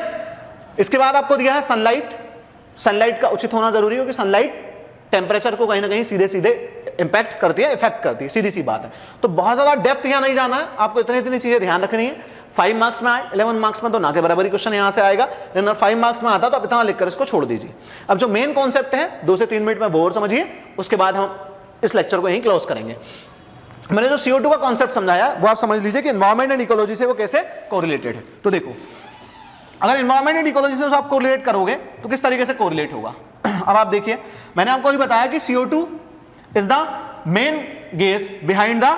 [SPEAKER 1] इसके बाद आपको दिया है सनलाइट। सनलाइट का उचित होना जरूरी है, क्योंकि सनलाइट टेम्परेचर को कहीं ना कहीं सीधे सीधे इंपैक्ट करती है, इफेक्ट करती है, सीधी सी बात है। तो बहुत ज्यादा डेप्थ यहां नहीं जाना है, आपको इतनी चीजें ध्यान रखनी है। 5 मार्क्स में आए, 11 मार्क्स में तो ना के बराबर ही क्वेश्चन यहां से आएगा, लेकिन अगर 5 मार्क्स में आता तो आप इतना लिखकर इसको छोड़ दीजिए। अब जो मेन कॉन्सेप्ट है 2 से 3 मिनट में वो और समझिए, उसके बाद हम इस लेक्चर को यहीं क्लोज करेंगे। मैंने जो CO2 का कॉन्सेप्ट समझाया वो आप समझ लीजिए कि एनवायरमेंट एंड इकोलॉजी से वो कैसे कोरिलेटेड है। तो देखो, अगर एनवायरमेंट एंड इकोलॉजी से आप कोरिलेट करोगे तो किस तरीके से कोरिलेट होगा। अब आप देखिए, मैंने आपको अभी बताया कि CO2 is the main gas behind the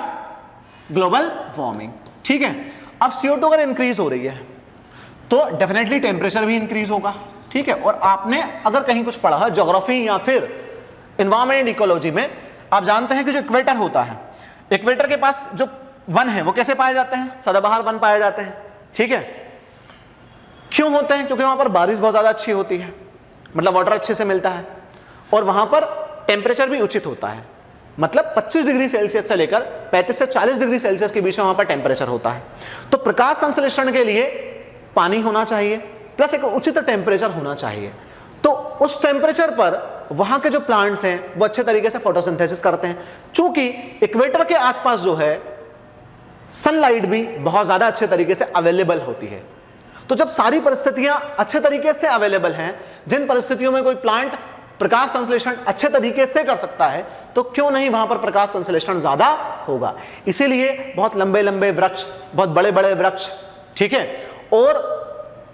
[SPEAKER 1] global warming, ठीक है। अब CO2 अगर इंक्रीज हो रही है तो डेफिनेटली टेम्परेचर भी इंक्रीज होगा, ठीक है। और आपने अगर कहीं कुछ पढ़ा है ज्योग्राफी या फिर एनवायरमेंट एंड इकोलॉजी में, आप जानते हैं कि जो इक्वेटर होता है, इक्वेटर के पास जो वन है वो कैसे पाए जाते हैं? सदाबहार वन पाए जाते हैं, ठीक है। क्यों होते हैं? क्योंकि वहां पर बारिश बहुत ज्यादा अच्छी होती है, मतलब वाटर अच्छे से मिलता है, और वहां पर टेम्परेचर भी उचित होता है। मतलब 25 डिग्री सेल्सियस से लेकर 35 से 40 डिग्री सेल्सियस के बीच में वहां पर टेम्परेचर होता है। तो प्रकाश संश्लेषण के लिए पानी होना चाहिए, प्लस एक उचित टेम्परेचर होना चाहिए। तो उस टेम्परेचर पर वहां के जो प्लांट्स हैं वो अच्छे तरीके से फोटोसिंथेसिस करते हैं। चूंकि इक्वेटर के आसपास जो है सनलाइट भी बहुत ज्यादा अच्छे तरीके से अवेलेबल होती है। तो जब सारी परिस्थितियां अच्छे तरीके से अवेलेबल हैं, जिन परिस्थितियों में कोई प्लांट प्रकाश संश्लेषण अच्छे तरीके से कर सकता है, तो क्यों नहीं वहां पर प्रकाश संश्लेषण ज्यादा होगा। इसीलिए बहुत लंबे लंबे वृक्ष, बहुत बड़े बड़े वृक्ष, ठीक है, और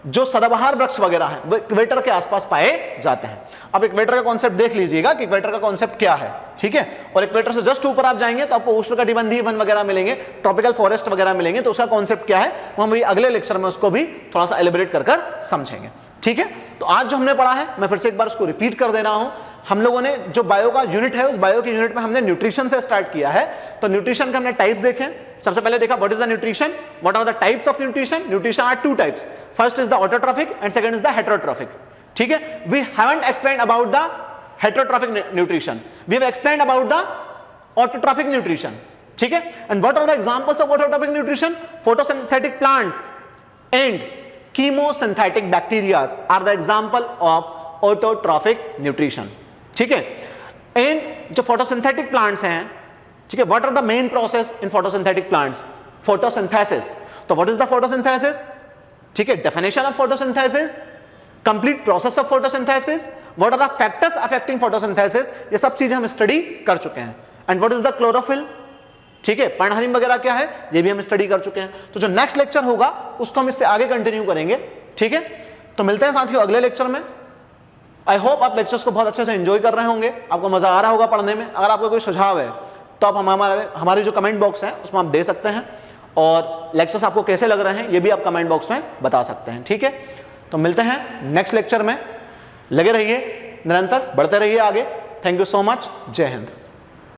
[SPEAKER 1] जो सदाबहार वृक्ष वगैरह हैं वो इक्वेटर के आसपास पाए जाते हैं। अब इक्वेटर का कॉन्सेप्ट देख लीजिएगा कि इक्वेटर का कॉन्सेप्ट क्या है, ठीक है। और इक्वेटर से जस्ट ऊपर आप जाएंगे तो आपको उष्णकटिबंधीय वन वगैरह मिलेंगे, ट्रॉपिकल फॉरेस्ट वगैरह मिलेंगे। तो उसका कॉन्सेप्ट क्या है वो हम अगले लेक्चर में उसको भी थोड़ा सा एलिब्रेट कर समझेंगे, ठीक है। तो आज जो हमने पढ़ा है मैं फिर से एक बार उसको रिपीट कर दे रहा हूं। हम लोगों ने जो बायो का यूनिट है, उस बायो के यूनिट में हमने न्यूट्रिशन से स्टार्ट किया है। तो न्यूट्रिशन के हमने टाइप्स देखे। सबसे पहले देखा what is the nutrition, what are the types of nutrition. Nutrition are two types, first is the autotrophic and second is the heterotrophic, ठीक है। We haven't explained about the heterotrophic nutrition, we have explained about the autotrophic nutrition, ठीक है। And what are the examples of autotrophic nutrition, photosynthetic plants and chemosynthetic bacteria are the example of autotrophic nutrition, ठीक है। And जो photosynthetic plants हैं, ठीक है, what are the main process in photosynthetic plants, photosynthesis. तो what is the photosynthesis, ठीक है, definition of photosynthesis, complete process of photosynthesis, what are the factors affecting photosynthesis, ये सब चीजें हम स्टडी कर चुके हैं। And what is the chlorophyll, ठीक है, पर्णहरिम वगैरह क्या है ये भी हम स्टडी कर चुके हैं। तो जो नेक्स्ट लेक्चर होगा उसको हम इससे आगे कंटिन्यू करेंगे, ठीक है। तो मिलते हैं साथियों अगले लेक्चर में। आई होप आप लेक्चर्स को बहुत अच्छे से एंजॉय कर रहे होंगे, आपको मजा आ रहा होगा पढ़ने में। अगर आपका कोई सुझाव है तो आप हमारे जो कमेंट बॉक्स है उसमें आप दे सकते हैं, और लेक्चर्स आपको कैसे लग रहे हैं ये भी आप कमेंट बॉक्स में बता सकते हैं, ठीक है। तो मिलते हैं नेक्स्ट लेक्चर में, लगे रहिए, निरंतर बढ़ते रहिए आगे। थैंक यू सो मच, जय हिंद।